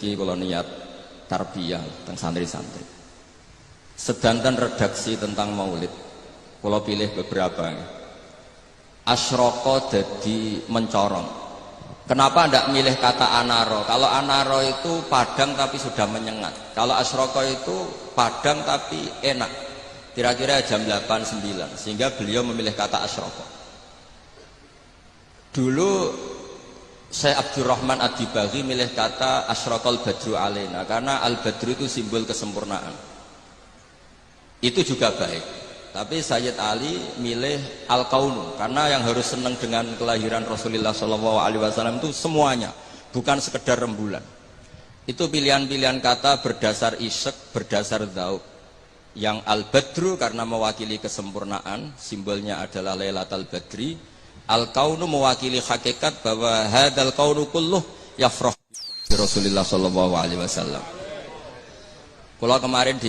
niki kula niat tarbiyah teng santri-santri. Sedanten redaksi tentang maulid, kula pilih beberapa. Asyroko dadi mencorong. Kenapa ndak milih kata anaro? Kalau anaro itu padang tapi sudah menyengat. Kalau asyroko itu padang tapi enak. Kira-kira jam 8-9. Sehingga beliau memilih kata asyroko. Dulu Syekh Abdurrahman Ad-Dibaghi milih kata asyraqal badru alaina karena al-badru itu simbol kesempurnaan. Itu juga baik. Tapi Sayyid Ali milih al-kaunu karena yang harus senang dengan kelahiran Rasulullah SAW itu semuanya, bukan sekedar rembulan. Itu pilihan-pilihan kata berdasar isyak, berdasar dzauq. Yang al-badru karena mewakili kesempurnaan, simbolnya adalah Lailatul Badri. Al-kaunu mewakili hakikat bahwa hadal kaunu kulluh yafrah bi Rasulullah sallallahu alaihi wasallam. Kalau kemarin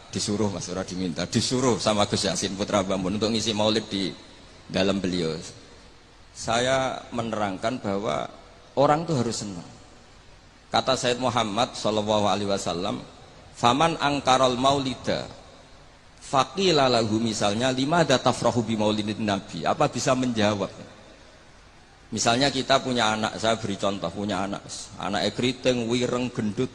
disuruh sama Gus Yasin Putra Bambun untuk ngisi maulid di dalam beliau. Saya menerangkan bahwa orang itu harus senang. Kata Sayyid Muhammad sallallahu alaihi wasallam, "Faman angkaral maulida faqila lahu," misalnya, "Limada tafrahu bi maulidin nabi?" Apa bisa menjawab? Misalnya kita punya anak, saya beri contoh, punya anaknya keriting, wireng, gendut,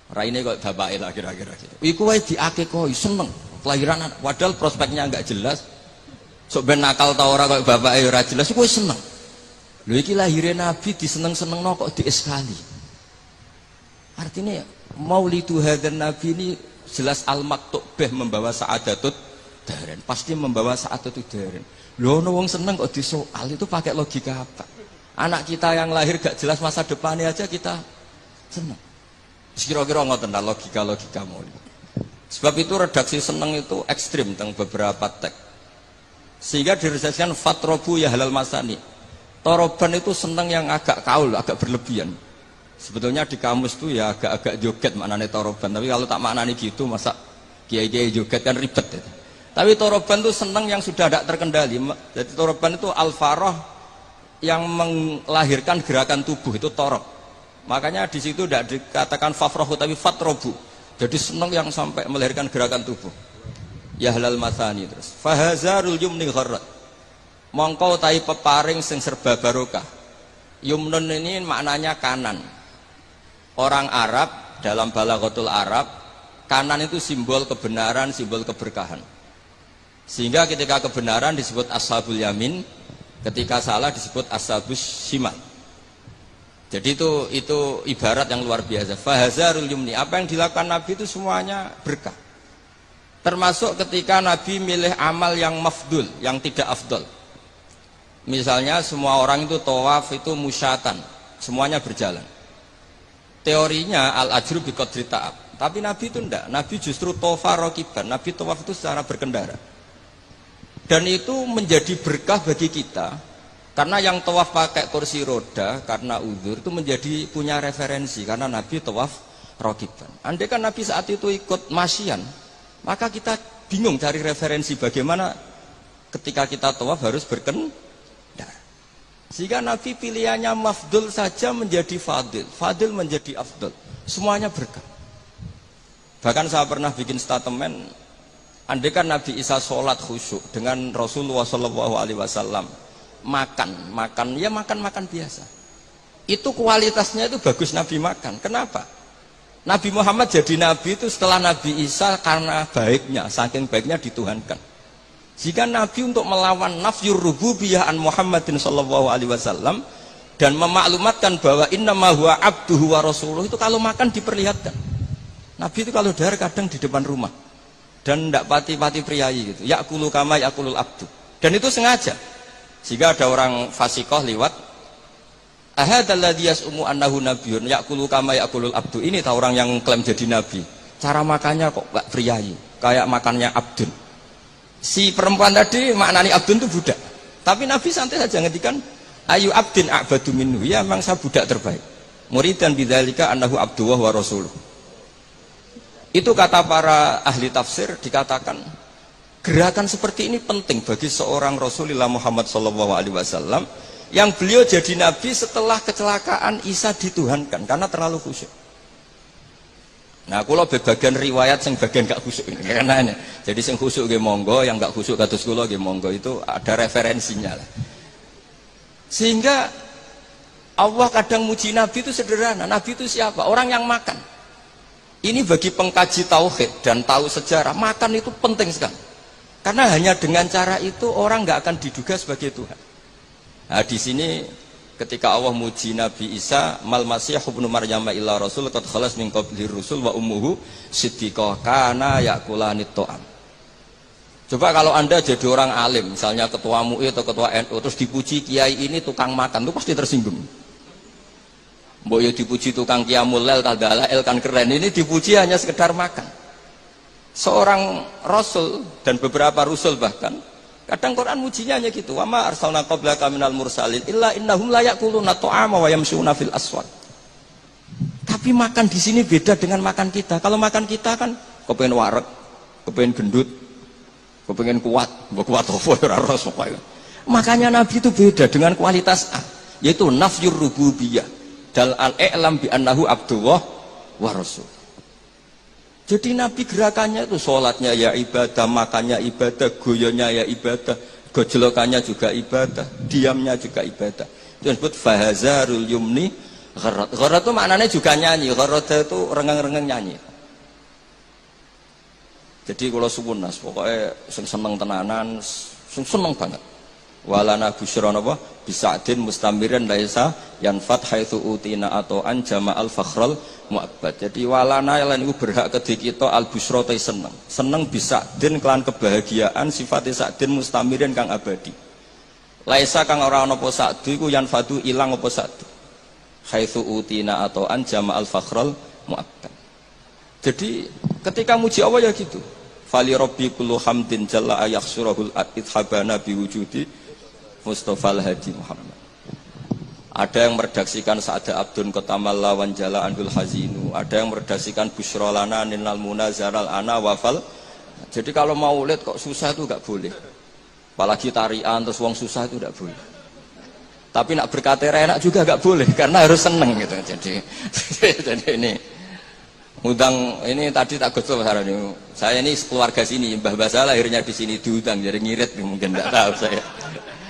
raine kok bapake lah kira-kira gitu. Iku wae diakekoi seneng kelahiran anak, padahal prospeknya enggak jelas. Sok ben nakal ta ora kok bapake ora jelas, iku seneng. Lho iki lahire nabi diseneng-senengno kok dieskali. Artinya maulidu hadan nabi ini jelas al-maktubah membawa sa'adatut daren, pasti membawa sa'adatut daren. Loh, wong seneng kok disoal, itu pakai logika apa? Anak kita yang lahir gak jelas masa depannya aja kita seneng. Kira-kira ngoten logika maulid. Sebab itu redaksi seneng itu ekstrim tentang beberapa teks. Sehingga diredaksikan fatrobu ya halal masani. Toroban itu seneng yang agak kaul, agak berlebihan. Sebetulnya di kamus itu ya agak-agak joget maknanya toroban, tapi kalau tak maknanya gitu masa kiai-kiai joget kan ribet ya. Tapi toroban itu senang yang sudah tidak terkendali. Jadi toroban itu al-faroh yang melahirkan gerakan tubuh, itu torob. Makanya di situ tidak dikatakan fafrohu tapi fatrobu. Jadi senang yang sampai melahirkan gerakan tubuh. Ya halal masani terus. Fahazarul yumni gharrat. Mongkau tai peparing sing serba barokah. Yumnun ini maknanya kanan. Orang Arab dalam balaghatul Arab, kanan itu simbol kebenaran, simbol keberkahan. Sehingga ketika kebenaran disebut ashabul yamin, ketika salah disebut ashabus shimal. Jadi itu ibarat yang luar biasa. Fahazarul yumni, apa yang dilakukan Nabi itu semuanya berkah. Termasuk ketika Nabi milih amal yang mafdul, yang tidak afdol. Misalnya semua orang itu tawaf itu musyatan, semuanya berjalan. Teorinya al-ajru bi qadri ta'ab. Tapi Nabi itu enggak. Nabi justru tawaf rakiban. Nabi tawaf itu secara berkendara. Dan itu menjadi berkah bagi kita. Karena yang tawaf pakai kursi roda karena uzur itu menjadi punya referensi karena Nabi tawaf rakiban. Andai kan Nabi saat itu ikut masyian, maka kita bingung cari referensi bagaimana ketika kita tawaf harus berkendara. Sehingga Nabi pilihannya mafdul saja menjadi fadil, fadil menjadi afdul, semuanya berkah. Bahkan saya pernah bikin statement, andai kan Nabi Isa sholat khusyuk dengan Rasulullah SAW makan biasa, itu kualitasnya itu bagus Nabi makan. Kenapa? Nabi Muhammad jadi Nabi itu setelah Nabi Isa karena baiknya, saking baiknya dituhankan. Jika Nabi untuk melawan nafyur rububiyah an Muhammadin sallallahu alaihi wasallam dan memaklumatkan bahwa innama huwa abduhu wa rasuluh, itu kalau makan diperlihatkan. Nabi itu kalau dahar kadang di depan rumah dan tidak pati-pati priayi gitu. Ya'kulu kama ya'kulul abdu. Dan itu sengaja. Jika ada orang fasikoh liwat, ahadalladzi yas'umu annahu nabiyyun ya'kulu kama ya'kulul abdu. Ini tahu orang yang klaim jadi nabi. Cara makannya kok enggak priayi, kayak makannya abdun. Si perempuan tadi maknanya abdun itu budak, tapi Nabi santai saja ngendikan ayu abdin a'badu minhu, ya memang saya budak terbaik. Muridan bidzalika annahu abduhu wa rasuluh. Itu kata para ahli tafsir, dikatakan gerakan seperti ini penting bagi seorang Rasulullah Muhammad SAW Yang beliau jadi nabi setelah kecelakaan Isa dituhankan karena terlalu khusyuk. Nah, kula bagian riwayat sing bagian gak khusyuk ini karena ini. Jadi sing khusyuk nggih monggo, yang gak khusyuk kados kula nggih monggo, itu ada referensinya lah. Sehingga Allah kadang muji nabi itu sederhana. Nabi itu siapa? Orang yang makan. Ini bagi pengkaji tauhid dan tahu sejarah, makan itu penting sekali. Karena hanya dengan cara itu orang nggak akan diduga sebagai Tuhan. Nah, di sini ketika Allah muji Nabi Isa, mal masih ibnu Maryam illa rasul qad khalas min qablihi rusul wa ummuhu siddiqah kana yakulanit ta'am. Coba kalau Anda jadi orang alim, misalnya ketua MUI atau ketua NU, terus dipuji kiai ini tukang makan, itu pasti tersinggung. Mbok yo dipuji tukang qiyamul lail tadalail kan keren, ini dipuji hanya sekedar makan. Seorang rasul dan beberapa rasul bahkan kadang Quran mujinya hanya gitu. Wa ma arsalna qablaka minal mursalin illa innahum la yaquluna ta'ama wa yamshuna fil aswaq. Tapi makan di sini beda dengan makan kita. Kalau makan kita kan kepengen wareg, kepengen gendut, kepengen kuat, mbok kuat apa ora ros pokoke. Makanya Nabi itu beda dengan kualitas A, yaitu nafyur rububiyah dal al-i'lam bi annahu abdullah wa rasul. Jadi Nabi gerakannya itu sholatnya ya ibadah, makannya ibadah, goyonya ya ibadah, gojlokannya juga ibadah, diamnya juga ibadah. Itu disebut fahazarul yumni gharat. Gharat itu maknanya juga nyanyi, gharat itu rengeng-rengeng nyanyi. Jadi kalau suwun nas, pokoknya seneng tenanan, seneng banget. Walana busyra napa bisa'din mustamirin laisa yanfat haitsu utina atau an jama'al fakhral mu'abbad. Jadi walana lan iku berhak kedhe kita al busyra te seneng. Seneng bisa'din kelan kebahagiaan sifate sa'din mustamirin kang abadi. Laisa kang ora ana apa sa'du iku yanfatu ilang apa sa'du. Haitsu utina atau an jama'al fakhral mu'abbad. Jadi ketika muji Allah ya gitu. Fali rabbi kullu hamdin jalla ayakhsurahul ithabana biwujudi Mustafa al-Hadi Muhammad. Ada yang meredaksikan Sa'ada Abdun Kotamal Lawan Jala Andul Hazinu. Ada yang meredaksikan Bushrolana Ninal Munazaral Ana Wafal. Jadi kalau mau lihat kok susah itu gak boleh. Apalagi tarian terus wong susah itu gak boleh. Tapi nak berkata enak juga gak boleh karena harus seneng gitu. Jadi ini udang ini tadi tak gosok ini. Saya ini keluarga sini, Mbah Basah lahirnya di sini diutang jadi ngirit mungkin tidak tahu saya.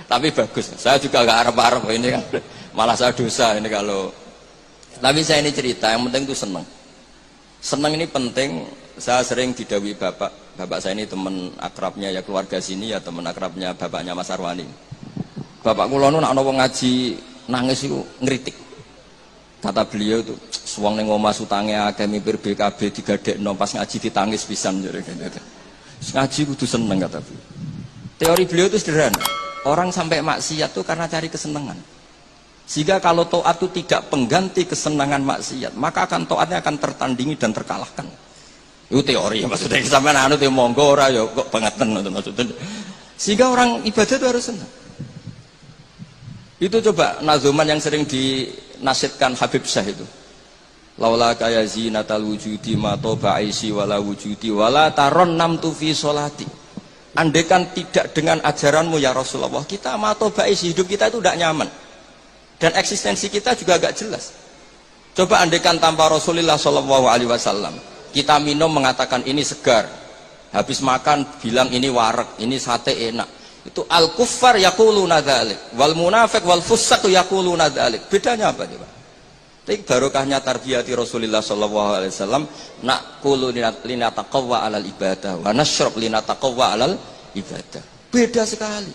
Tapi bagus, saya juga gak harap-harap ini kan malah saya dosa ini kalau. Tapi saya ini cerita, yang penting itu seneng. Seneng ini penting. Saya sering didhawuhi bapak saya ini teman akrabnya ya keluarga sini ya teman akrabnya bapaknya Mas Arwani. Bapak kula nu nak ana wong ngaji nangis itu ngritik. Kata beliau itu, suwang ning omah utange akeh mipir BKB digadekno pas ngaji ditangis pisan jare gitu. Ngaji kudu seneng kata beliau. Teori beliau itu sederhana. Orang sampai maksiat itu karena cari kesenangan. Sehingga kalau taat itu tidak pengganti kesenangan maksiat, maka akan taatnya akan tertandingi dan terkalahkan. Itu teori maksudnya sampai anu teh monggo ora ya kok bangetan maksudnya. Sehingga orang ibadah itu harus senang. Itu coba nazuman yang sering dinasihatkan Habib Syah itu. Laula kaya zinatal wujudi ma toba aisi wala wujudi wala taron namtu fi sholati. Andaikan tidak dengan ajaranmu ya Rasulullah, kita matobais hidup kita itu tidak nyaman dan eksistensi kita juga agak jelas. Coba andaikan tanpa Rasulullah Shallallahu Alaihi Wasallam, kita minum mengatakan ini segar, habis makan bilang ini wareg, ini sate enak. Itu al kuffar yaquluna dzalik, wal munafiq wal fusaq yaquluna dzalik. Bedanya apa coba? Tapi barokahnya tarbiyati Rasulullah Shallallahu Alaihi Wasallam, naqulu linataqawwa alal ibadah, wa nashrab linataqawwa alal ibadah. Beda sekali.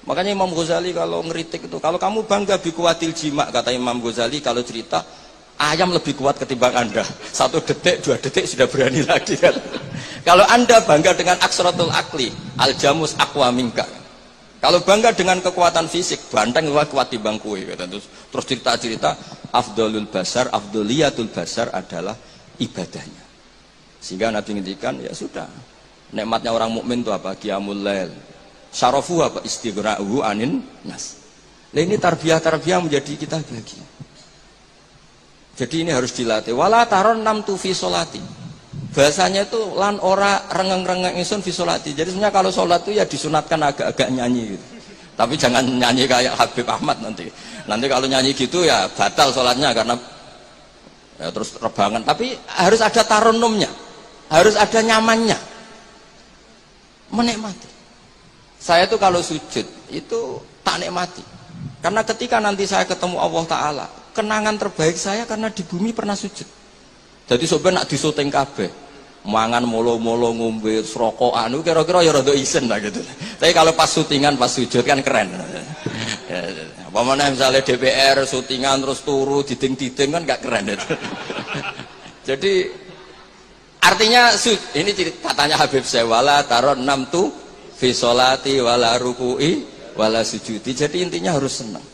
Makanya Imam Ghazali kalau ngeritik itu, kalau kamu bangga bikuatil jima, kata Imam Ghazali kalau cerita ayam lebih kuat ketimbang Anda. 1 detik, 2 detik sudah berani lagi kan. Kalau Anda bangga dengan aksratul akli, al jamus aqwa minka. Kalau bangga dengan kekuatan fisik, banteng lebih kuat di bangku. Terus cerita-cerita afdolul basar, afdoliyatul basar adalah ibadahnya. Sehingga Nabi ngendikan, ya sudah. Nikmatnya orang mukmin itu apa? Qiyamul lail. Syarafu apa? Istighra'uhu anin nas. Nah ini tarbiyah-tarbiyah menjadi kita bahagia. Jadi ini harus dilatih. Wala taron namtu fi sholati. Bahasanya itu lan ora rengeng-rengeng ingsun fi sholati. Jadi sebenarnya kalau sholat itu ya disunatkan agak-agak nyanyi gitu. Tapi jangan nyanyi kayak Habib Ahmad nanti. Nanti kalau nyanyi gitu ya batal sholatnya karena ya terus rebangan. Tapi harus ada taronumnya, harus ada nyamannya, menikmati. Saya tuh kalau sujud itu tak nikmati. Karena ketika nanti saya ketemu Allah Ta'ala, kenangan terbaik saya karena di bumi pernah sujud. Jadi sebenarnya nak disuting kabeh, mangan molo-molo ngombe rokokan itu kira-kira ya rada isen lah gitu. Tapi kalau pas syutingan pas sujud kan keren. Apa mana misalnya DPR syutingan terus turu diding-diding kan gak keren itu. Jadi artinya ini katanya Habib saya wala taron 6 tu fi sholati wala ruku'i wala sujudi. Jadi intinya harus senang.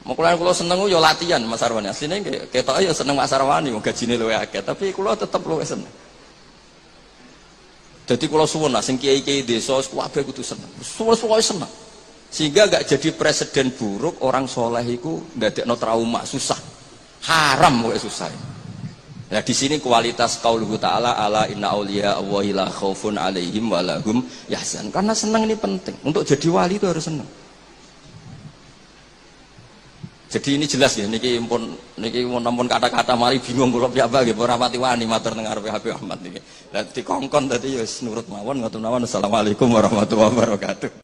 Mukulan kalau seneng yo latihan Mas Arwani. Asline ketok ya seneng Mas Arwani wong gajine luwih akeh, tapi kula tetep luwih seneng. Jadi kalau suwun lah, sing kiai-kiai desa kabeh kudu seneng. Suwe-suwe seneng. Sehingga gak jadi presiden buruk orang soleh iku ndadekno trauma, susah. Haram kok susah. Nah di sini kualitas qauluhu ta'ala ala inna auliya Allahi la khaufun alaihim wa lahum yahzan. Karena seneng ini penting. Untuk jadi wali itu harus seneng. Jadi ini jelas ya, niki nampun kata-kata mari bingung kula piyambak nggih ora pati wani matur teng ngarepe Habib Ahmad niki. Lah dikongkon dadi ya nurut mawon ngoten mawon. Assalamualaikum warahmatullahi wabarakatuh.